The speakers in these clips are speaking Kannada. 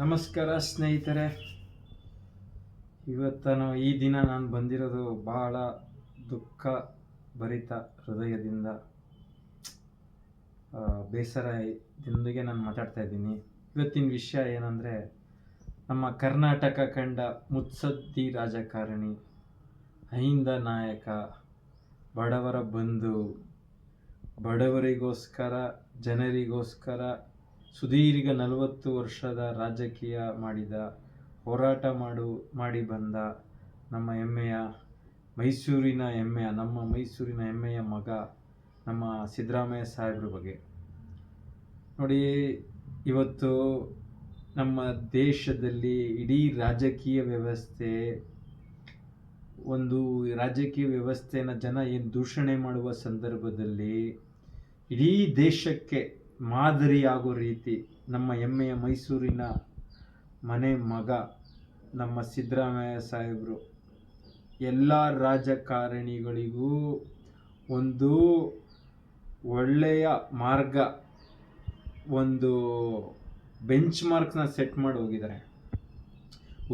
ನಮಸ್ಕಾರ ಸ್ನೇಹಿತರೆ. ಈ ದಿನ ನಾನು ಬಂದಿರೋದು ಬಹಳ ದುಃಖ ಭರಿತ ಹೃದಯದಿಂದ, ಬೇಸರದೊಂದಿಗೆ ನಾನು ಮಾತಾಡ್ತಾ ಇದ್ದೀನಿ. ಇವತ್ತಿನ ವಿಷಯ ಏನಂದರೆ, ನಮ್ಮ ಕರ್ನಾಟಕ ಕಂಡ ಮುತ್ಸದ್ದಿ ರಾಜಕಾರಣಿ, ಅಹಿಂದ ನಾಯಕ, ಬಡವರ ಬಂಧು, ಬಡವರಿಗೋಸ್ಕರ ಜನರಿಗೋಸ್ಕರ ಸುದೀರ್ಘ 40 ವರ್ಷದ ರಾಜಕೀಯ ಹೋರಾಟ ಮಾಡಿ ಬಂದ ನಮ್ಮ ಮೈಸೂರಿನ ಹೆಮ್ಮೆಯ ಮಗ ನಮ್ಮ ಸಿದ್ದರಾಮಯ್ಯ ಸಾಹೇಬ್ರ ಬಗ್ಗೆ ನೋಡಿ. ಇವತ್ತು ನಮ್ಮ ದೇಶದಲ್ಲಿ ಇಡೀ ರಾಜಕೀಯ ವ್ಯವಸ್ಥೆನ ಜನ ಏನು ದೂಷಣೆ ಮಾಡುವ ಸಂದರ್ಭದಲ್ಲಿ ಇಡೀ ದೇಶಕ್ಕೆ ಮಾದರಿಯಾಗೋ ರೀತಿ ನಮ್ಮ ಹೆಮ್ಮೆಯ ಮೈಸೂರಿನ ಮಗ ನಮ್ಮ ಸಿದ್ದರಾಮಯ್ಯ ಸಾಹೇಬರು ಎಲ್ಲ ರಾಜಕಾರಣಿಗಳಿಗೂ ಒಂದು ಒಳ್ಳೆಯ ಮಾರ್ಗ, ಒಂದು ಬೆಂಚ್ ಮಾರ್ಕ್ನ ಸೆಟ್ ಮಾಡಿ ಹೋಗಿದ್ದಾರೆ.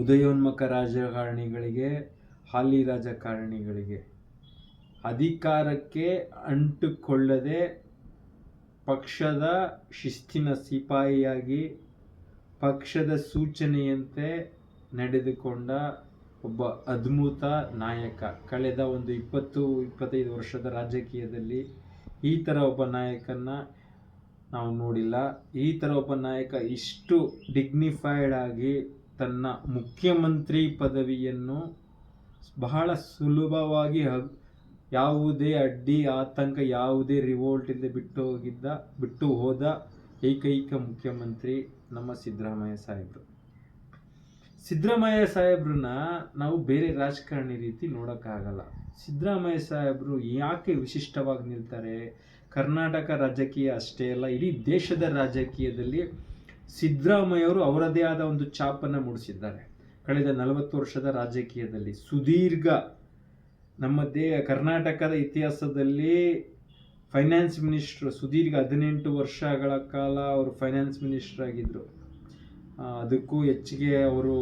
ಉದಯೋನ್ಮುಖ ರಾಜಕಾರಣಿಗಳಿಗೆ, ಹಾಲಿ ರಾಜಕಾರಣಿಗಳಿಗೆ ಅಧಿಕಾರಕ್ಕೆ ಅಂಟುಕೊಳ್ಳದೆ ಪಕ್ಷದ ಶಿಸ್ತಿನ ಸಿಪಾಯಿಯಾಗಿ ಪಕ್ಷದ ಸೂಚನೆಯಂತೆ ನಡೆದುಕೊಂಡ ಒಬ್ಬ ಅದ್ಭುತ ನಾಯಕ. ಕಳೆದ ಒಂದು 20-25 ವರ್ಷದ ರಾಜಕೀಯದಲ್ಲಿ ಈ ಥರ ಒಬ್ಬ ನಾಯಕನ ನಾವು ನೋಡಿಲ್ಲ. ಈ ಥರ ಒಬ್ಬ ನಾಯಕ ಇಷ್ಟು ಡಿಗ್ನಿಫೈಡ್ ಆಗಿ ತನ್ನ ಮುಖ್ಯಮಂತ್ರಿ ಪದವಿಯನ್ನು ಬಹಳ ಸುಲಭವಾಗಿ ಯಾವುದೇ ಅಡ್ಡಿ ಆತಂಕ, ಯಾವುದೇ ರಿವೋಲ್ಟ್ ಇಲ್ಲದೆ ಬಿಟ್ಟು ಹೋದ ಏಕೈಕ ಮುಖ್ಯಮಂತ್ರಿ ನಮ್ಮ ಸಿದ್ದರಾಮಯ್ಯ ಸಾಹೇಬರು. ಸಿದ್ದರಾಮಯ್ಯ ಸಾಹೇಬ್ರನ್ನ ನಾವು ಬೇರೆ ರಾಜಕಾರಣಿ ರೀತಿ ನೋಡೋಕ್ಕಾಗಲ್ಲ. ಸಿದ್ದರಾಮಯ್ಯ ಸಾಹೇಬರು ಯಾಕೆ ವಿಶಿಷ್ಟವಾಗಿ ನಿಲ್ತಾರೆ? ಕರ್ನಾಟಕ ರಾಜಕೀಯ ಅಷ್ಟೇ ಅಲ್ಲ, ಇಡೀ ದೇಶದ ರಾಜಕೀಯದಲ್ಲಿ ಸಿದ್ದರಾಮಯ್ಯವರು ಅವರದೇ ಆದ ಒಂದು ಛಾಪನ್ನು ಮೂಡಿಸಿದ್ದಾರೆ. ಕಳೆದ 40 ವರ್ಷದ ರಾಜಕೀಯದಲ್ಲಿ ಸುದೀರ್ಘ ಕರ್ನಾಟಕದ ಇತಿಹಾಸದಲ್ಲಿ ಫೈನಾನ್ಸ್ ಮಿನಿಸ್ಟರ್ ಸುದೀರ್ಘ 18 ವರ್ಷಗಳ ಕಾಲ ಅವರು ಫೈನಾನ್ಸ್ ಮಿನಿಸ್ಟರ್ ಆಗಿದ್ದರು. ಅದಕ್ಕೂ ಹೆಚ್ಚಿಗೆ ಅವರು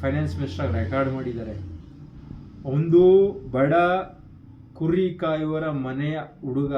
ಫೈನಾನ್ಸ್ ಮಿನಿಸ್ಟರ್ ರೆಕಾರ್ಡ್ ಮಾಡಿದ್ದಾರೆ. ಒಂದು ಬಡ ಕುರಿ ಕಾಯುವರ ಮನೆಯ ಹುಡುಗ,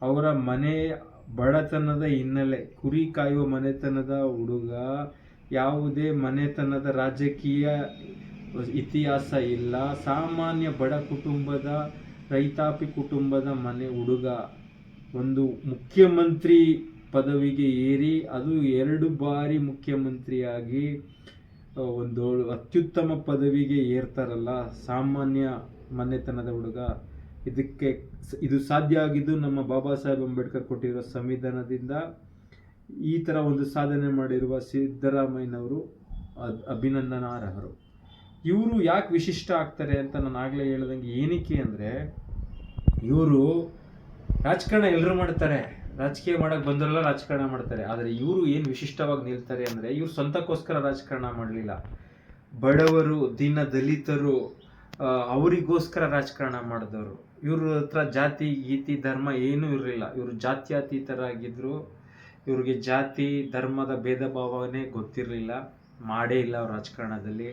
ಅವರ ಬಡತನದ ಹಿನ್ನೆಲೆ, ಕುರಿ ಕಾಯುವ ಮನೆತನದ ಹುಡುಗ, ಯಾವುದೇ ಮನೆತನದ ರಾಜಕೀಯ ಇತಿಹಾಸ ಇಲ್ಲ, ಸಾಮಾನ್ಯ ಬಡ ಕುಟುಂಬದ ರೈತಾಪಿ ಕುಟುಂಬದ ಮನೆ ಹುಡುಗ ಒಂದು ಮುಖ್ಯಮಂತ್ರಿ ಪದವಿಗೆ ಏರಿ, ಅದು 2 ಬಾರಿ ಮುಖ್ಯಮಂತ್ರಿಯಾಗಿ ಒಂದು ಅತ್ಯುತ್ತಮ ಪದವಿಗೆ ಏರ್ತಾರಲ್ಲ ಸಾಮಾನ್ಯ ಮನೆತನದ ಹುಡುಗ. ಇದು ಸಾಧ್ಯ ಆಗಿದ್ದು ನಮ್ಮ ಬಾಬಾ ಸಾಹೇಬ್ ಅಂಬೇಡ್ಕರ್ ಕೊಟ್ಟಿರೋ ಸಂವಿಧಾನದಿಂದ. ಈ ಥರ ಒಂದು ಸಾಧನೆ ಮಾಡಿರುವ ಸಿದ್ದರಾಮಯ್ಯನವರು ಅಭಿನಂದನಾರ್ಹರು. ಇವರು ಯಾಕೆ ವಿಶಿಷ್ಟ ಆಗ್ತಾರೆ ಅಂತ ನಾನು ಆಗಲೇ ಹೇಳ್ದಂಗೆ, ಏನಕ್ಕೆ ಅಂದರೆ, ಇವರು ರಾಜಕಾರಣ ಎಲ್ಲರೂ ಮಾಡ್ತಾರೆ, ರಾಜಕೀಯ ಮಾಡೋಕ್ಕೆ ಬಂದರೆಲ್ಲ ರಾಜಕಾರಣ ಮಾಡ್ತಾರೆ. ಆದರೆ ಇವರು ಏನು ವಿಶಿಷ್ಟವಾಗಿ ನಿಲ್ತಾರೆ ಅಂದರೆ, ಇವರು ಸ್ವಂತಕ್ಕೋಸ್ಕರ ರಾಜಕಾರಣ ಮಾಡಲಿಲ್ಲ. ಬಡವರು, ದಲಿತರು, ಅವರಿಗೋಸ್ಕರ ರಾಜಕಾರಣ ಮಾಡಿದವರು. ಇವ್ರ ಹತ್ರ ಜಾತಿ ಗೀತಿ ಧರ್ಮ ಏನೂ ಇರಲಿಲ್ಲ. ಇವರು ಜಾತ್ಯತೀತರಾಗಿದ್ದರು. ಇವ್ರಿಗೆ ಜಾತಿ ಧರ್ಮದ ಭೇದ ಭಾವನೆ ಗೊತ್ತಿರಲಿಲ್ಲ, ಮಾಡೇ ಇಲ್ಲ ಅವ್ರ ರಾಜಕಾರಣದಲ್ಲಿ.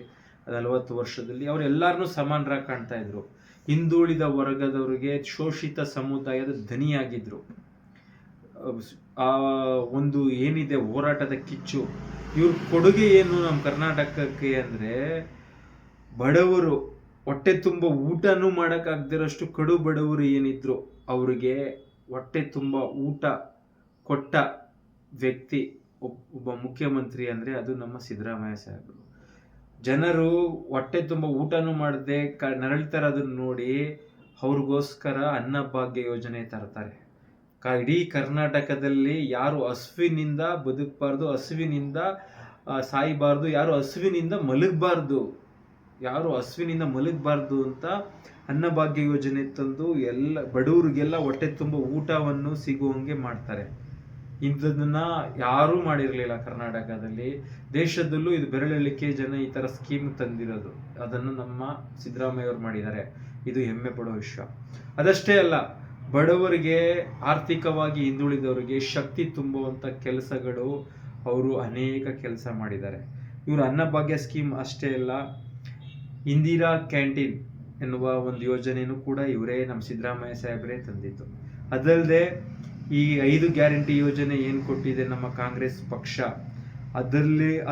40 ವರ್ಷದಲ್ಲಿ ಅವರೆಲ್ಲರನ್ನೂ ಸಮಾನರಾಗಿ ಕಾಣ್ತಾ ಇದ್ರು. ಹಿಂದುಳಿದ ವರ್ಗದವರಿಗೆ, ಶೋಷಿತ ಸಮುದಾಯದ ಧನಿಯಾಗಿದ್ರು. ಆ ಒಂದು ಏನಿದೆ ಹೋರಾಟದ ಕಿಚ್ಚು, ಇವ್ರ ಕೊಡುಗೆ ಏನು ನಮ್ಮ ಕರ್ನಾಟಕಕ್ಕೆ ಅಂದರೆ, ಬಡವರು ಹೊಟ್ಟೆ ತುಂಬ ಊಟನೂ ಮಾಡೋಕ್ಕಾಗದಿರೋಷ್ಟು ಕಡು ಬಡವರು ಏನಿದ್ರು ಅವರಿಗೆ ಹೊಟ್ಟೆ ತುಂಬ ಊಟ ಕೊಟ್ಟ ವ್ಯಕ್ತಿ ಒಬ್ಬ ಮುಖ್ಯಮಂತ್ರಿ ಅಂದರೆ ಅದು ನಮ್ಮ ಸಿದ್ದರಾಮಯ್ಯ ಸಾಹೇಬರು. ಜನರು ಹೊಟ್ಟೆ ತುಂಬ ಊಟನೂ ಮಾಡದೆ ನರಳ್ತಾ ಇರೋದನ್ನ ನೋಡಿ ಅವ್ರಿಗೋಸ್ಕರ ಅನ್ನಭಾಗ್ಯ ಯೋಜನೆ ತರ್ತಾರೆ. ಇಡೀ ಕರ್ನಾಟಕದಲ್ಲಿ ಯಾರು ಹಸುವಿನಿಂದ ಬದುಕಬಾರ್ದು, ಹಸುವಿನಿಂದ ಸಾಯಬಾರ್ದು, ಯಾರು ಹಸುವಿನಿಂದ ಮಲಗಬಾರ್ದು ಅಂತ ಅನ್ನಭಾಗ್ಯ ಯೋಜನೆ ತಂದು ಎಲ್ಲ ಬಡವರಿಗೆಲ್ಲ ಹೊಟ್ಟೆ ತುಂಬ ಊಟವನ್ನು ಸಿಗುವಂಗೆ ಮಾಡ್ತಾರೆ. ಇದನ್ನ ಯಾರೂ ಮಾಡಿರಲಿಲ್ಲ ಕರ್ನಾಟಕದಲ್ಲಿ. ದೇಶದಲ್ಲೂ ಇದು ಬೆರಳೆಣಿಕೆ ಜನ ಈ ಥರ ಸ್ಕೀಮ್ ತಂದಿರೋದು. ಅದನ್ನು ನಮ್ಮ ಸಿದ್ದರಾಮಯ್ಯ ಅವರು ಮಾಡಿದ್ದಾರೆ. ಇದು ಹೆಮ್ಮೆ ಪಡೋ ವಿಷಯ. ಅದಷ್ಟೇ ಅಲ್ಲ, ಬಡವರಿಗೆ, ಆರ್ಥಿಕವಾಗಿ ಹಿಂದುಳಿದವರಿಗೆ ಶಕ್ತಿ ತುಂಬುವಂಥ ಕೆಲಸಗಳು ಅವರು ಅನೇಕ ಕೆಲಸ ಮಾಡಿದ್ದಾರೆ. ಇವರು ಅನ್ನಭಾಗ್ಯ ಸ್ಕೀಮ್ ಅಷ್ಟೇ ಅಲ್ಲ, ಇಂದಿರಾ ಕ್ಯಾಂಟೀನ್ ಎನ್ನುವ ಒಂದು ಯೋಜನೆಯೂ ಕೂಡ ಇವರೇ, ನಮ್ಮ ಸಿದ್ದರಾಮಯ್ಯ ಸಾಹೇಬರೇ ತಂದಿದ್ದು. ಅದಲ್ಲದೆ ಈ 5 ಗ್ಯಾರಂಟಿ ಯೋಜನೆ ಏನು ಕೊಟ್ಟಿದೆ ನಮ್ಮ ಕಾಂಗ್ರೆಸ್ ಪಕ್ಷ,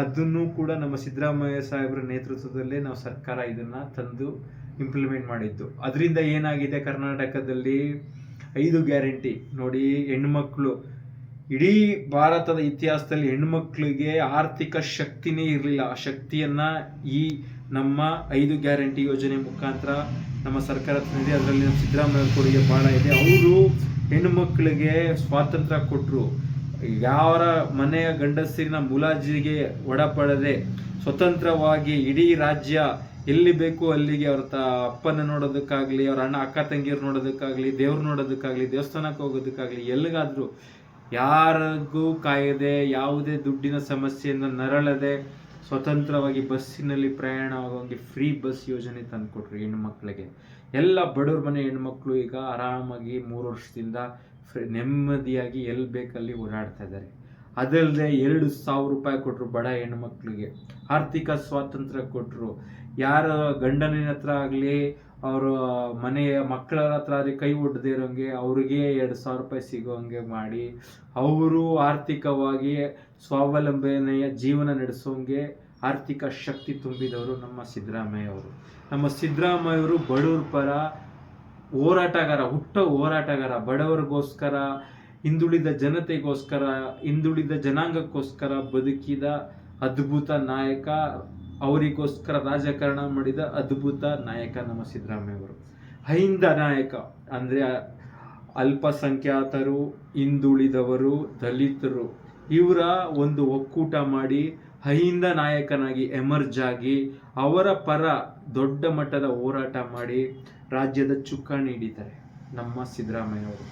ಅದನ್ನು ಕೂಡ ನಮ್ಮ ಸಿದ್ದರಾಮಯ್ಯ ಸಾಹೇಬರ ನೇತೃತ್ವದಲ್ಲೇ ನಾವು ಸರ್ಕಾರ ಇದನ್ನ ತಂದು ಇಂಪ್ಲಿಮೆಂಟ್ ಮಾಡಿದ್ದು. ಅದರಿಂದ ಏನಾಗಿದೆ, ಕರ್ನಾಟಕದಲ್ಲಿ 5 ಗ್ಯಾರಂಟಿ ನೋಡಿ, ಹೆಣ್ಮಕ್ಳು, ಇಡೀ ಭಾರತದ ಇತಿಹಾಸದಲ್ಲಿ ಹೆಣ್ಮಕ್ಳಿಗೆ ಆರ್ಥಿಕ ಶಕ್ತಿನೇ ಇರಲಿಲ್ಲ. ಆ ಶಕ್ತಿಯನ್ನ ಈ ನಮ್ಮ 5 ಗ್ಯಾರಂಟಿ ಯೋಜನೆ ಮುಖಾಂತರ ನಮ್ಮ ಸರ್ಕಾರ ತಂದಿದೆ. ಅದರಲ್ಲಿ ನಮ್ಮ ಸಿದ್ದರಾಮಯ್ಯ ಕೊಡುಗೆ ಬಹಳ ಇದೆ. ಅವರು ಹೆಣ್ಮಕ್ಳಿಗೆ ಸ್ವಾತಂತ್ರ್ಯ ಕೊಟ್ಟರು. ಯಾರ ಮನೆಯ ಗಂಡಸರಿನ ಮುಲಾಜಿಗೆ ಒಳಪಡದೆ ಸ್ವತಂತ್ರವಾಗಿ ಇಡೀ ರಾಜ್ಯ ಎಲ್ಲಿ ಬೇಕು ಅಲ್ಲಿಗೆ ಅವ್ರ ಅಪ್ಪನ ನೋಡೋದಕ್ಕಾಗ್ಲಿ, ಅವ್ರ ಅಕ್ಕ ತಂಗಿಯರು ನೋಡೋದಕ್ಕಾಗ್ಲಿ, ದೇವ್ರು ನೋಡೋದಕ್ಕಾಗ್ಲಿ, ದೇವಸ್ಥಾನಕ್ಕೆ ಹೋಗೋದಕ್ಕಾಗ್ಲಿ, ಎಲ್ಲಿಗಾದ್ರೂ ಯಾರಿಗೂ ಕಾಯದೆ, ಯಾವುದೇ ದುಡ್ಡಿನ ಸಮಸ್ಯೆಯಿಂದ ನರಳದೆ ಸ್ವತಂತ್ರವಾಗಿ ಬಸ್ಸಿನಲ್ಲಿ ಪ್ರಯಾಣ ಆಗೋಂಗೆ ಫ್ರೀ ಬಸ್ ಯೋಜನೆ ತಂದುಕೊಟ್ರು ಹೆಣ್ಮಕ್ಳಿಗೆ. ಎಲ್ಲ ಬಡವ್ರ ಮನೆ ಹೆಣ್ಮಕ್ಳು ಈಗ ಆರಾಮಾಗಿ 3 ವರ್ಷದಿಂದ ನೆಮ್ಮದಿಯಾಗಿ ಎಲ್ಲಿ ಬೇಕಲ್ಲಿ ಓಡಾಡ್ತಾ ಇದ್ದಾರೆ. ಅದಲ್ಲದೆ 2,000 ರೂಪಾಯಿ ಕೊಟ್ಟರು ಬಡ ಹೆಣ್ಮಕ್ಳಿಗೆ, ಆರ್ಥಿಕ ಸ್ವಾತಂತ್ರ್ಯ ಕೊಟ್ಟರು. ಯಾರ ಗಂಡನಿನ ಹತ್ರ ಆಗಲಿ, ಅವರ ಮನೆಯ ಮಕ್ಕಳ ಹತ್ರ ಆಗಲಿ ಕೈ ಒಡ್ದೇ ಇರೋಂಗೆ ಅವ್ರಿಗೆ 2,000 ರೂಪಾಯಿ ಸಿಗೋಂಗೆ ಮಾಡಿ, ಅವರು ಆರ್ಥಿಕವಾಗಿ ಸ್ವಾವಲಂಬನೆಯ ಜೀವನ ನಡೆಸೋಂಗೆ ಆರ್ಥಿಕ ಶಕ್ತಿ ತುಂಬಿದವರು ನಮ್ಮ ಸಿದ್ದರಾಮಯ್ಯ ಅವರು. ನಮ್ಮ ಸಿದ್ದರಾಮಯ್ಯ ಅವರು ಬಡವ್ರ ಪರ ಹೋರಾಟಗಾರ, ಹೋರಾಟಗಾರ, ಬಡವರಿಗೋಸ್ಕರ, ಹಿಂದುಳಿದ ಜನತೆಗೋಸ್ಕರ, ಹಿಂದುಳಿದ ಜನಾಂಗಕ್ಕೋಸ್ಕರ ಬದುಕಿದ ಅದ್ಭುತ ನಾಯಕ, ಅವರಿಗೋಸ್ಕರ ರಾಜಕಾರಣ ಮಾಡಿದ ಅದ್ಭುತ ನಾಯಕ ನಮ್ಮ ಸಿದ್ದರಾಮಯ್ಯ ಅವರು. ಅಹಿಂದ ನಾಯಕ ಅಂದರೆ ಅಲ್ಪಸಂಖ್ಯಾತರು, ಹಿಂದುಳಿದವರು, ದಲಿತರು ಇವರ ಒಂದು ಒಕ್ಕೂಟ ಮಾಡಿ ಅಹಿಂದ ನಾಯಕನಾಗಿ ಎಮರ್ಜ್ ಆಗಿ ಅವರ ಪರ ದೊಡ್ಡ ಮಟ್ಟದ ಹೋರಾಟ ಮಾಡಿ ರಾಜ್ಯದ ಚುಕ್ಕಾಣಿ ಹಿಡಿತಾರೆ ನಮ್ಮ ಸಿದ್ದರಾಮಯ್ಯ ಅವರು.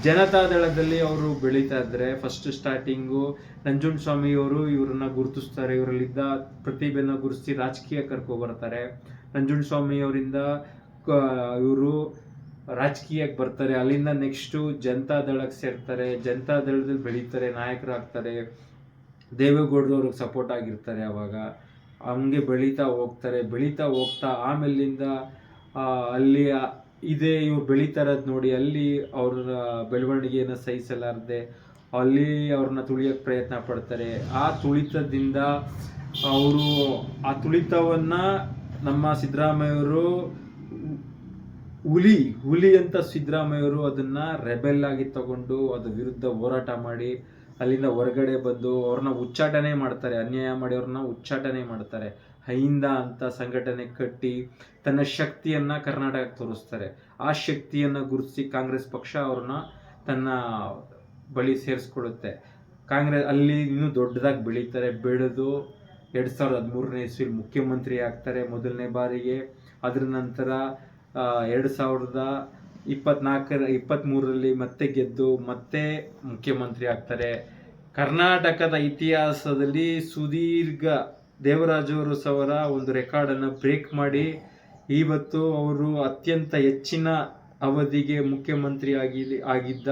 ಜನತಾದಳದಲ್ಲಿ ಅವರು ಬೆಳೀತಾ ಇದ್ರೆ ಫಸ್ಟ್ ಸ್ಟಾರ್ಟಿಂಗು ನಂಜುಂಡಸ್ವಾಮಿಯವರು ಇವ್ರನ್ನ ಗುರುತಿಸ್ತಾರೆ. ಇವರಲ್ಲಿದ್ದ ಪ್ರತಿಭೆನ ಗುರುತಿಸಿ ರಾಜಕೀಯ ಕರ್ಕೊಬರ್ತಾರೆ. ನಂಜುಂಡಸ್ವಾಮಿಯವರಿಂದ ಇವರು ರಾಜಕೀಯಕ್ಕೆ ಬರ್ತಾರೆ. ಅಲ್ಲಿಂದ ನೆಕ್ಸ್ಟು ಜನತಾದಳಕ್ಕೆ ಸೇರ್ತಾರೆ. ಜನತಾದಳದಲ್ಲಿ ಬೆಳೀತಾರೆ, ನಾಯಕರಾಗ್ತಾರೆ. ದೇವೇಗೌಡರು ಅವ್ರಿಗೆ ಸಪೋರ್ಟ್ ಆಗಿರ್ತಾರೆ. ಅವಾಗ ಹಂಗೆ ಬೆಳೀತಾ ಹೋಗ್ತಾ ಆಮೇಲಿಂದ ಅಲ್ಲಿ ಇದೇ ಇವ್ರು ಬೆಳೀತಾ ಇರೋದು ನೋಡಿ, ಅಲ್ಲಿ ಅವ್ರ ಬೆಳವಣಿಗೆಯನ್ನು ಸಹಿಸಲಾರದೆ ಅಲ್ಲಿ ಅವ್ರನ್ನ ತುಳಿಯೋಕ್ಕೆ ಪ್ರಯತ್ನ ಪಡ್ತಾರೆ. ಆ ತುಳಿತದಿಂದ ಆ ತುಳಿತವನ್ನು ನಮ್ಮ ಸಿದ್ದರಾಮಯ್ಯವರು ಹುಲಿ ಅಂತ ಸಿದ್ದರಾಮಯ್ಯವರು ಅದನ್ನ ರೆಬೆಲ್ ಆಗಿ ತಗೊಂಡು ಅದ್ರ ವಿರುದ್ಧ ಹೋರಾಟ ಮಾಡಿ ಅಲ್ಲಿಂದ ಹೊರಗಡೆ ಬಂದು ಅವ್ರನ್ನ ಉಚ್ಚಾಟನೆ ಮಾಡ್ತಾರೆ. ಅನ್ಯಾಯ ಮಾಡಿ ಅವ್ರನ್ನ ಉಚ್ಚಾಟನೆ ಮಾಡ್ತಾರೆ. ಅಹಿಂದ ಅಂತ ಸಂಘಟನೆ ಕಟ್ಟಿ ತನ್ನ ಶಕ್ತಿಯನ್ನ ಕರ್ನಾಟಕಕ್ಕೆ ತೋರಿಸ್ತಾರೆ. ಆ ಶಕ್ತಿಯನ್ನ ಗುರುತಿಸಿ ಕಾಂಗ್ರೆಸ್ ಪಕ್ಷ ಅವ್ರನ್ನ ತನ್ನ ಬಳಿ ಸೇರಿಸ್ಕೊಳ್ಳುತ್ತೆ. ಕಾಂಗ್ರೆಸ್ ಅಲ್ಲಿ ಇನ್ನೂ ದೊಡ್ಡದಾಗಿ ಬೆಳೀತಾರೆ. ಬೆಳೆದು 2013ನೇ ಇಸ್ವಿಲಿ ಮುಖ್ಯಮಂತ್ರಿ ಆಗ್ತಾರೆ ಮೊದಲನೇ ಬಾರಿಗೆ. ಅದರ ನಂತರ 2023ರಲ್ಲಿ ಮತ್ತೆ ಗೆದ್ದು ಮತ್ತೆ ಮುಖ್ಯಮಂತ್ರಿ ಆಗ್ತಾರೆ. ಕರ್ನಾಟಕದ ಇತಿಹಾಸದಲ್ಲಿ ಸುದೀರ್ಘ ದೇವರಾಜು ಅವರ ಒಂದು ರೆಕಾರ್ಡನ್ನು ಬ್ರೇಕ್ ಮಾಡಿ ಇವತ್ತು ಅವರು ಅತ್ಯಂತ ಹೆಚ್ಚಿನ ಅವಧಿಗೆ ಮುಖ್ಯಮಂತ್ರಿ ಆಗಿದ್ದ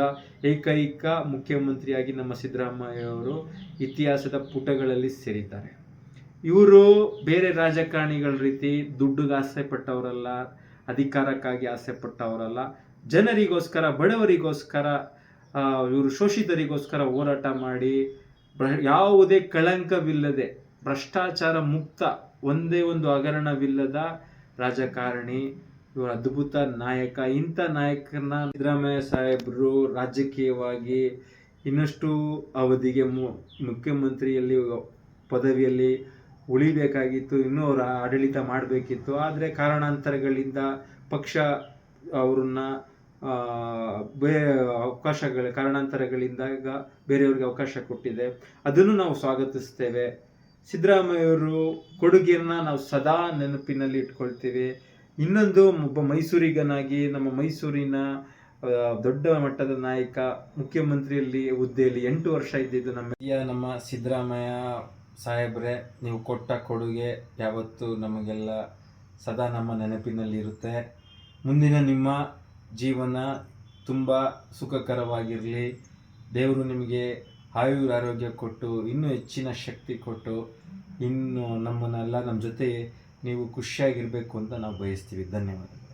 ಏಕೈಕ ಮುಖ್ಯಮಂತ್ರಿಯಾಗಿ ನಮ್ಮ ಸಿದ್ದರಾಮಯ್ಯ ಅವರು ಇತಿಹಾಸದ ಪುಟಗಳಲ್ಲಿ ಸೇರಿದ್ದಾರೆ. ಇವರು ಬೇರೆ ರಾಜಕಾರಣಿಗಳ ರೀತಿ ದುಡ್ಡಿಗೆ ಆಸೆ ಪಟ್ಟವರಲ್ಲ, ಅಧಿಕಾರಕ್ಕಾಗಿ ಆಸೆ ಪಟ್ಟವರಲ್ಲ. ಜನರಿಗೋಸ್ಕರ, ಬಡವರಿಗೋಸ್ಕರ, ಇವರು ಶೋಷಿತರಿಗೋಸ್ಕರ ಹೋರಾಟ ಮಾಡಿ ಯಾವುದೇ ಕಳಂಕವಿಲ್ಲದೆ, ಭ್ರಷ್ಟಾಚಾರ ಮುಕ್ತ, ಒಂದೇ ಒಂದು ಹಗರಣವಿಲ್ಲದ ರಾಜಕಾರಣಿ ಇವರು, ಅದ್ಭುತ ನಾಯಕ. ಇಂಥ ನಾಯಕರನ್ನ ಸಿದ್ದರಾಮಯ್ಯ ಸಾಹೇಬರು ರಾಜಕೀಯವಾಗಿ ಇನ್ನಷ್ಟು ಅವಧಿಗೆ ಮುಖ್ಯಮಂತ್ರಿಯಲ್ಲಿ ಪದವಿಯಲ್ಲಿ ಉಳಿಬೇಕಾಗಿತ್ತು. ಇನ್ನೂ ಅವರ ಆಡಳಿತ ಮಾಡಬೇಕಿತ್ತು. ಆದರೆ ಕಾರಣಾಂತರಗಳಿಂದ ಪಕ್ಷ ಅವ್ರನ್ನ ಕಾರಣಾಂತರಗಳಿಂದ ಈಗ ಬೇರೆಯವ್ರಿಗೆ ಅವಕಾಶ ಕೊಟ್ಟಿದೆ. ಅದನ್ನು ನಾವು ಸ್ವಾಗತಿಸ್ತೇವೆ. ಸಿದ್ದರಾಮಯ್ಯವರು ಕೊಡುಗೆಯನ್ನು ನಾವು ಸದಾ ನೆನಪಿನಲ್ಲಿ ಇಟ್ಕೊಳ್ತೀವಿ. ಇನ್ನೊಂದು ಒಬ್ಬ ಮೈಸೂರಿಗನಾಗಿ ನಮ್ಮ ಮೈಸೂರಿನ ದೊಡ್ಡ ಮಟ್ಟದ ನಾಯಕ, ಮುಖ್ಯಮಂತ್ರಿಯಲ್ಲಿ ಹುದ್ದೆಯಲ್ಲಿ 8 ವರ್ಷ ಇದ್ದಿದ್ದು ನಮ್ಮ ಸಿದ್ದರಾಮಯ್ಯ ಸಾಹೇಬ್ರೆ, ನೀವು ಕೊಟ್ಟ ಕೊಡುಗೆ ಯಾವತ್ತೂ ನಮಗೆಲ್ಲ ಸದಾ ನಮ್ಮ ನೆನಪಿನಲ್ಲಿ ಇರುತ್ತೆ. ಮುಂದಿನ ನಿಮ್ಮ ಜೀವನ ತುಂಬ ಸುಖಕರವಾಗಿರಲಿ. ದೇವರು ನಿಮಗೆ ಆರೋಗ್ಯ ಕೊಟ್ಟು ಇನ್ನೂ ಹೆಚ್ಚಿನ ಶಕ್ತಿ ಕೊಟ್ಟು ಇನ್ನು ನಮ್ಮ ಜೊತೆ ನೀವು ಖುಷಿಯಾಗಿರಬೇಕು ಅಂತ ನಾವು ಬಯಸ್ತೀವಿ. ಧನ್ಯವಾದ.